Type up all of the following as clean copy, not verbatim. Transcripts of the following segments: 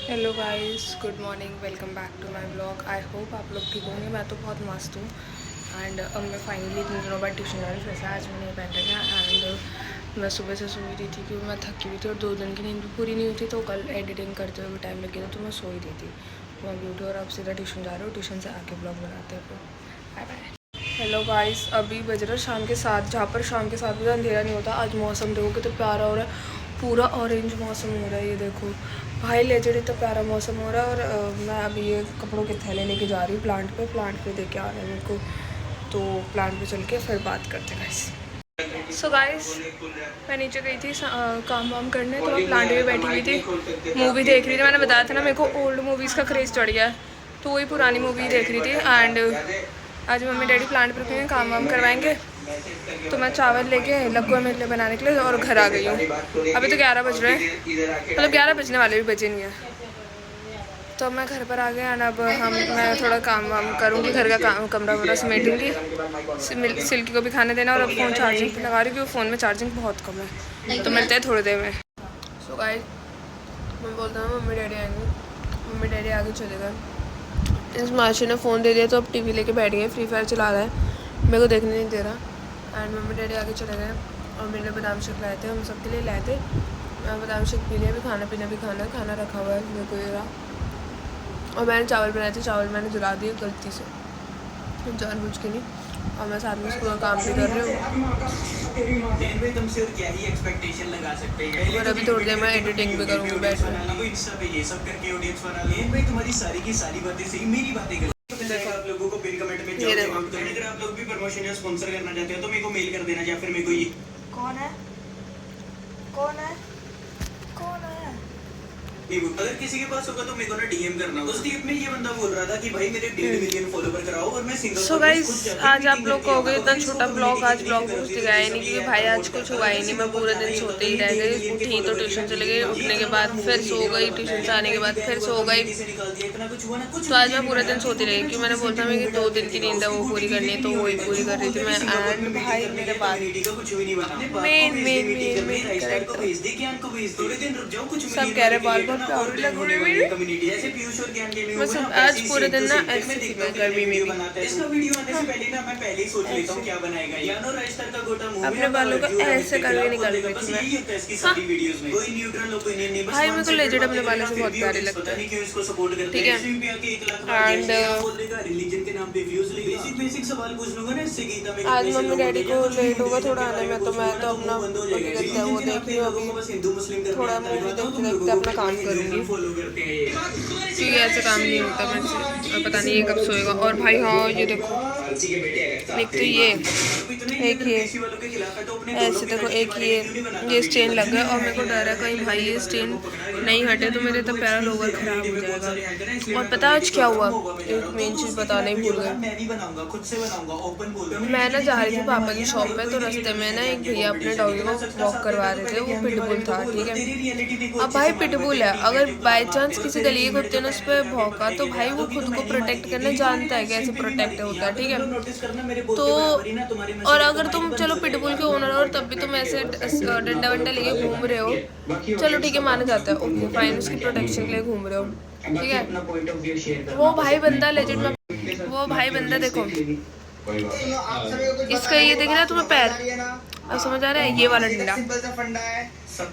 Hello guys, good morning, welcome back to my blog. I hope आप लोग ठीक होंगे। मैं तो बहुत मस्त हूँ। एंड अब मैं फाइनली इतने दिनों बाद ट्यूशन जा रही हूँ। फिर से आज मैंने बैठा था एंड मैं सुबह से सोई रही थी क्योंकि मैं थकी हुई थी और 2 दिन की नींद भी पूरी नहीं हुई थी, तो कल एडिटिंग करते हुए भी टाइम लग गया था, तो मैं सोई रही थी। तो मैं ब्यूटी और अब सीधा ट्यूशन जा रही हूँ। ट्यूशन से आके ब्लॉग बनाते हैं। Bye bye. हेलो गाइस, अभी बज रहा है शाम के 7, जहाँ पर शाम के 7 बजे अंधेरा नहीं होता। आज मौसम देखो कितना प्यारा हो रहा है, पूरा ऑरेंज मौसम हो रहा है। ये देखो भाई, लेजेंड इतना प्यारा मौसम हो रहा है। और मैं अभी ये कपड़ों के थैले लेके जा रही हूँ प्लांट पे दे के आ रहे हैं मेरे को। तो प्लांट पे चल के फिर बात करते हैं गाइस। सो गाइस, मैं नीचे गई थी काम वाम करने, तो मैं प्लांट पे बैठी हुई थी, मूवी देख रही थी। मैंने बताया था ना मेरे को ओल्ड मूवीज़ का क्रेज़ चढ़ गया है, तो वही पुरानी मूवी देख रही थी। एंड आज मम्मी डैडी प्लांट पे रुकेंगे, काम वाम करवाएंगे। तो मैं चावल लेके लग्गू मेरे लिए बनाने के लिए और घर आ गई हूँ। अभी तो 11 बज रहे हैं, मतलब 11 बजने वाले भी बजे नहीं है। तो अब मैं घर पर आ गया। अब मैं थोड़ा काम वाम करूँगी, घर का कमरा वमरा समेटूँगी, सिल्की को भी खाने देना। और अब फ़ोन चार्जिंग पे लगा रही हूँ क्योंकि फ़ोन में चार्जिंग बहुत कम है। तो मिलते हैं थोड़ी देर में। सो गाइस, मैं बोलता हूँ मम्मी डैडी आएंगे, मम्मी डैडी आगे चले गए। इस माशी ने फ़ोन दे दिया तो अब टीवी लेके बैठ गए, फ्री फायर चला रहा है, मेरे को देखने नहीं दे रहा। एंड मम्मी डैडी आगे चले गए और मेरे लिए बादाम शेक लाए थे, हम सबके लिए लाए थे। मैं बादाम शेक पी लिया, भी खाना पीना भी खाना रखा हुआ है मेरे को ये रहा। और मैंने चावल बनाए थे, चावल मैंने जला दिए गलती से, जानबूझ के नहीं। और मैं साथ में स्कूल का काम भी कर रही हूँ। और अभी थोड़ी देर मैं एडिटिंग भी करूँगी बैठ कर। आप लोगों को पिन कमेंट में जॉब अकाउंट करने, अगर आप लोग भी प्रमोशन या स्पॉन्सर करना चाहते हो तो मेरे को मेल कर देना, या फिर मेरे को ये कौन है कौन है कौन है। अगर किसी के पास होगा तो मेरे को ना डीएम करना। उस डीएम में ये बंदा बोल रहा था कि भाई मेरे 1.5 मिलियन फॉलोवर कराओ और मैं सिंगल। सो गाइस, आज आप लोग कहोगे इतना छोटा ब्लॉग, आज ब्लॉग में कुछ दिखाया ही नहीं क्योंकि भाई आज कुछ हुआ ही नहीं। मैं पूरे दिन सोते ही रह गई, उठी तो ट्यूशन चले गई, उठने के बाद फिर सो गई, ट्यूशन से आने के बाद फिर सो गई। तो आज मैं पूरे दिन सोती रही क्योंकि मैंने बोलता मैं कि 2 दिन की नींद है वो पूरी करनी है, तो वही पूरी कर रही थी मैं। एंड भाई मेरे बाद main main main main character सब कह रहे बाल बहुत प्यारी लग रही है मेरी। मैं सब आज पूरे दिन ना ऐसी थी मैं, गर्मी में भी। अपने बालों का ऐसे करके निकाल रही थी मैं। हाँ भाई, मेरे को लेजेंड अपने बालों से बहुत प्यारे लगता है, ठीक है। एंड आज मम्मी डैडी को लेट होगा थोड़ा आने में, तो मैं तो अपना वो देख रही हूँ अभी, थोड़ा मूवी देखते देखते अपना काम करूँगी क्योंकि ऐसे काम नहीं होता मेरे से। और पता नहीं ये कब सोएगा। और भाई हाँ, ये देखो, एक तो ये, एक ये ऐसे देखो, एक ये स्टेन लग गया और मेरे को डर है कहीं भाई ये स्टेन नहीं हटे तो मेरे तो प्यारा लोवर खराब हो जाएगा। और पता आज क्या हुआ, एक मेन चीज़ बताना ही भूल गई। मैं ना जा रही थी पापा की शॉप पे, तो रास्ते में ना एक भैया अपने डॉगी को वॉक करवा रहे थे, वो पिटबुल था, ठीक है। अब भाई पिटबुल है, अगर बाई चांस किसी गली के कुत्ते ने उस पर भौंका तो भाई वो खुद को प्रोटेक्ट करना जानता है, कैसे प्रोटेक्ट होता है, ठीक है। तो और अगर तुम चलो पिटबुल के ओनर हो और तब भी तुम ऐसे डंडा वंडा लेके घूम रहे हो, चलो ठीक है, माना जाता है, ओके फाइन, उसकी प्रोटेक्शन के लिए घूम रहे हो, ठीक है। वो भाई बंदा लेजिट में, वो भाई बंदा देखो, इसका ये देखे ना तुम्हें पैर, अब समझ आ रहा है, ये वाला डंडा,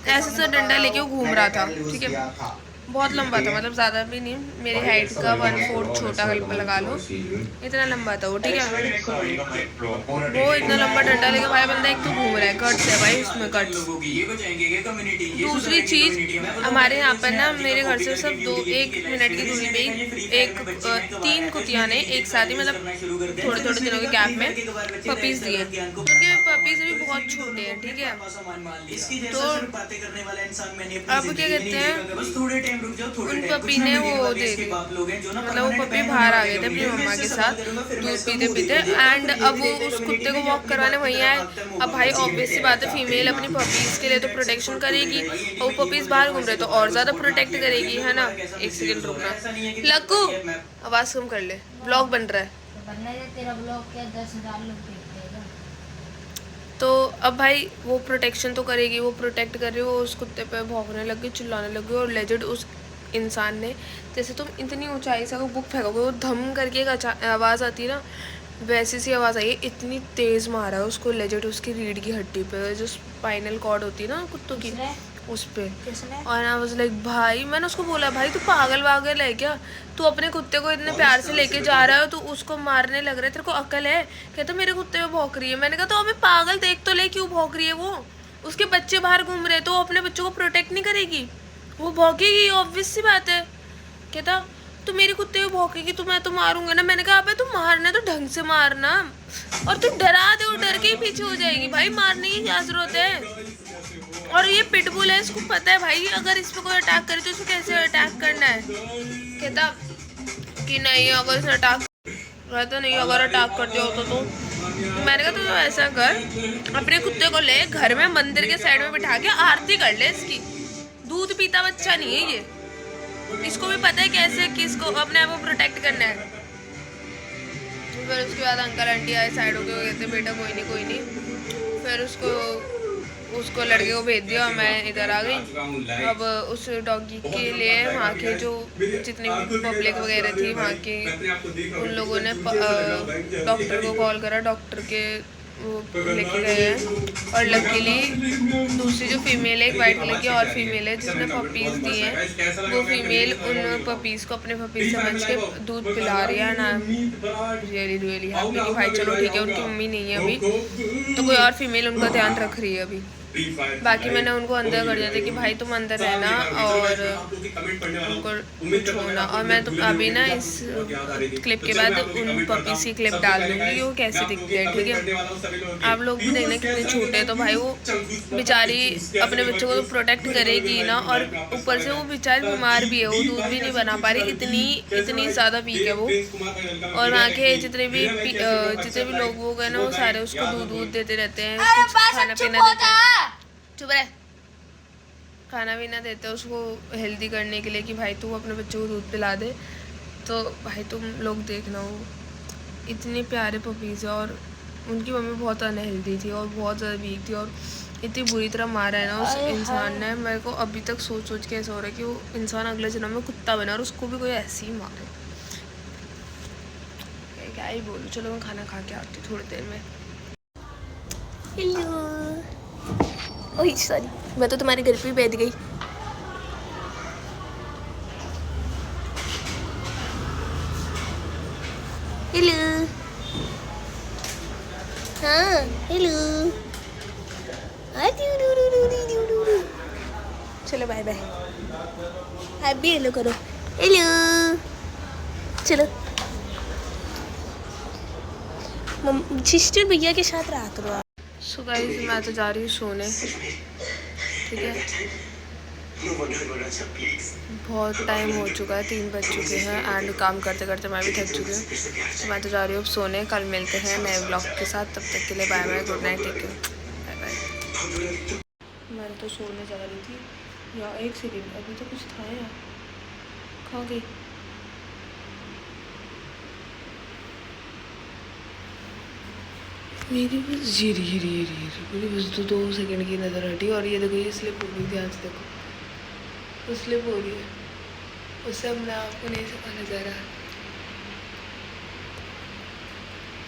ऐसे से डंडा लेके वो घूम रहा था, ठीक है। बहुत लंबा था, मतलब ज़्यादा भी नहीं, मेरी हाइट का 1/4 छोटा लगा लो, इतना लंबा था वो, ठीक है। वो इतना लंबा डंडा लेके भाई बंदा एक तो घूम रहा है, कट्स है भाई उसमें, कट्स। दूसरी चीज़, हमारे यहाँ पर ना मेरे घर से सब 1 मिनट की दूरी पे 3 कुतिया ने एक साथ ही, मतलब थोड़े थोड़े दिनों के गैप में पपीज दिए। उनके पपीज भी बहुत छोटे हैं, ठीक है। तो अब क्या कहते हैं, उन पपी ने वो दे दी, मतलब वो पपी बाहर आ गए थे अपनी मम्मा के साथ दूध पीते पीते। एंड अब वो उस कुत्ते को वॉक करवाने वहीं आए। अब भाई ऑब्वियस सी बात है, फीमेल अपनी पपीज़ के लिए तो प्रोटेक्शन करेगी, और वो पपीज़ बाहर घूम रहे तो और ज़्यादा प्रोटेक्ट करेगी, है ना। एक सेकंड रुकना, लक्कू आवाज़ कम कर ले, ब्लॉग बन रहा है। तेरा ब्लॉग क्या 10,000 लोग देखते हैं। तो अब भाई वो प्रोटेक्शन तो करेगी, वो प्रोटेक्ट कर रही है, वो उस कुत्ते पे भौंकने लग गई, चिल्लाने लग गई, और लेजिट उस इंसान ने, जैसे तुम इतनी ऊंचाई से बुक फेंकोगे वो धम करके एक आवाज़ आती है ना, वैसी सी आवाज़ आई है। इतनी तेज़ मारा है उसको लेजेट उसकी रीढ़ की हड्डी पे, जो स्पाइनल कॉर्ड होती है ना कुत्तों की, उस पे। और आई वाज लाइक भाई, मैंने उसको बोला भाई तू पागल वागल है क्या, तू अपने कुत्ते को इतने प्यार से लेके जा रहा है, तू उसको मारने लग रहा है, तेरे को अकल है? कहता मेरे कुत्ते में भौंक रही है। मैंने कहा तो अबे पागल, देख तो ले क्यों भौंक रही है वो, उसके बच्चे बाहर घूम रहे, तो अपने बच्चों को प्रोटेक्ट नहीं करेगी? वो भौंकेगी, ऑब्वियस सी बात है। कहता तो मेरे कुत्ते को भौंकेगी तो मैं तो मारूंगा ना। मैंने कहा अबे तू मारना तो ढंग से मारना, और तू डरा दे और डर के ही पीछे हो जाएगी भाई, मारने की क्या जरूरत है? और ये पिटबुल है, इसको पता है भाई अगर इस पे कोई अटैक करे तो इसको कैसे अटैक करना है। कहता कि नहीं अगर इसने अटैक रहता नहीं, अगर अटैक कर दिया होता तो। मैंने कहा तो ऐसा कर, अपने कुत्ते को ले घर में मंदिर के साइड में बिठा के आरती कर ले इसकी। दूध पीता बच्चा नहीं है ये, इसको भी पता है कैसे किसको अपने आप को प्रोटेक्ट करना है। फिर उसके बाद अंकल आंटी आए साइड होके, कहते बेटा कोई नहीं। फिर उसको लड़के को भेज दिया, मैं इधर आ गई। अब उस डॉगी के लिए वहाँ के जो जितनी पब्लिक वगैरह थी वहाँ की, उन लोगों ने डॉक्टर को कॉल करा, डॉक्टर के वो लेके गए हैं। और लकीली दूसरी जो फीमेल है, एक वाइट कलर की और फीमेल है जिसने पपीज़ दी हैं, वो फीमेल उन पपीज़ को अपने पपीज़ समझ के दूध पिला रही है ना। रियली हैप्पी कि भाई चलो ठीक है, उनकी मम्मी नहीं है अभी तो कोई और फीमेल उनका ध्यान रख रही है अभी। बाकी मैंने उनको अंदर कर दिया था कि भाई तुम अंदर रहना और उनको कुछ होना। और मैं तुम अभी ना इस क्लिप के बाद उन पपीज़ की क्लिप डाल दूँगी वो कैसी दिखती है, ठीक है? आप लोग भी देखना कितने छोटे हैं, तो भाई वो बेचारी अपने बच्चों को तो प्रोटेक्ट करेगी ना, और ऊपर से वो बेचारी बीमार भी है, वो दूध भी नहीं बना पा रही, इतनी ज़्यादा वीक है वो। और वहाँ के जितने भी लोग वो गए ना, वो सारे उसको दूध देते रहते हैं, खाना पीना देते हैं। चुप रहे, खाना भी ना देते उसको हेल्दी करने के लिए कि भाई तू अपने बच्चों को दूध पिला दे। तो भाई तुम लोग देखना, वो इतने प्यारे पपीज़ है और उनकी मम्मी बहुत अनहेल्दी थी और बहुत ज़्यादा वीक थी और इतनी बुरी तरह मारा है ना उस इंसान ने। मेरे को अभी तक सोच के ऐसा हो रहा है कि वो इंसान अगले जन्म में कुत्ता बना और उसको भी कोई ऐसे ही मारे। क्या ही बोलूँ, चलो मैं खाना खा के आती हूँ थोड़ी देर में। हेलो, ओह सॉरी, मैं तो तुम्हारे घर पे ही बैठ गई। हेलो, हाँ हेलो, चलो बाय बाय, आप भी हेलो करो। हेलो, चलो सिस्टर भैया के साथ रहा करो आप। सो गाइस मैं तो जा रही हूँ सोने, ठीक है? बहुत टाइम हो चुका है, 3 बज चुके हैं एंड काम करते करते मैं भी थक चुकी हूँ, तो मैं तो जा रही हूँ अब सोने। कल मिलते हैं नए ब्लॉग के साथ, तब तक के लिए bye bye, good night, take care, bye bye. मैं तो सोने जा रही थी या एक सेकेंड, अभी तो कुछ था यार, कहाँ गई? मेरी बस मेरी बस 2 सेकंड की नज़र हटी और ये देखो ये स्लिप हो गई, ध्यान से देखो तो स्लिप हो रही है, उससे अपने आप को नहीं सका नज़र आ,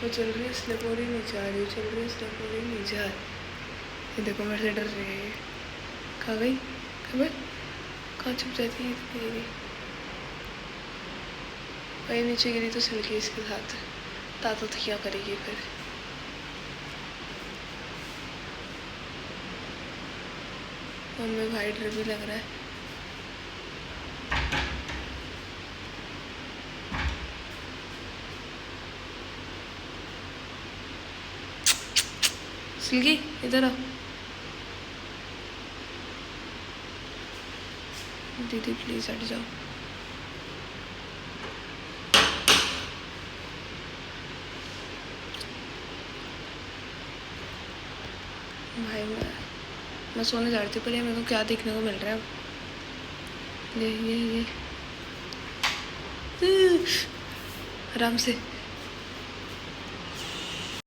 वो चल रही है स्लिप हो रही नीचे आ रही है, चल रही है स्लिप हो रही नीचे आ रही है। ये देखो मेरे से डर रही है, कहाँ गई खबर, कहाँ छुप जाती है गिरी, वही नीचे गिरी तो चल गई इसके साथ, तातो तो क्या करेगी फिर। मम्मी भाई डर भी लग रहा है। सिल्की इधर आओ, दीदी प्लीज हट जाओ। भाई मैं सोने जा रही थी, पर ये मेरे को क्या देखने को मिल रहा है, ये आराम से